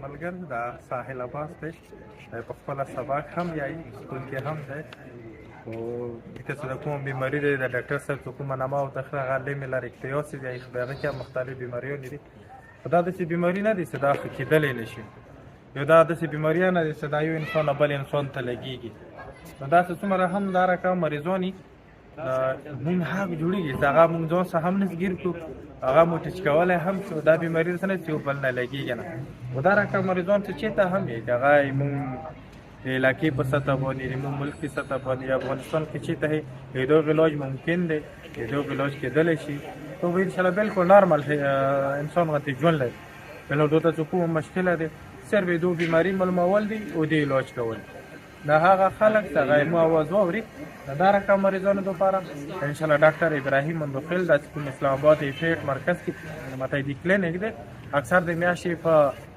ملګری دا ساحل عباس دی په خپله سبق هم یایي سکول کې هم دی خو دلته چې د کومه بیماري دی د ډاکټر صاحب چې کومه نامه او تخره هغه لیمې لارکتیوسس دی په هغه کې هم مختلف بیماریونه دي خو دا داسې بیماري نه دي چې دا ښه کېدلی نه شي یو دا داسې بیماریان نه دي چې دا یو انسان نه بل انسان ته لګېږي نو داسې څومره هم دا رقم مریضان دي مونږ هم جوړېږي چې هغه مونږ ځان څخه هم نه ګیر کړو هغه مو ټچ کولی هم شو دا بیماري داسې نه چې یو بل نه لګېږي نه خو دا رقم مریضان چې چېرته هم وي چې هغه مونږ د علاقې په سطح باندې د مونږ ملک په سطح باندې افغانستان کې چېرته وي د دغه علاج ممکن دی د دغه علاج کېدلی شي تو به انشاءالله بالکل نارمل انسان غوندې ژوند لري بل دلته چې کومه مشکله دی صرف د دو بیماري معلومول دي او د علاج کول دا هغه خلک چې هغه مو اواز واوري دا رقم مریضانو لپاره انشاءالله ډاکټر ابراهیم مندوخیل د کوم اسلام آباد ایفیټ مرکز کې متحدی کلینیک دی اکثر د میاشتې په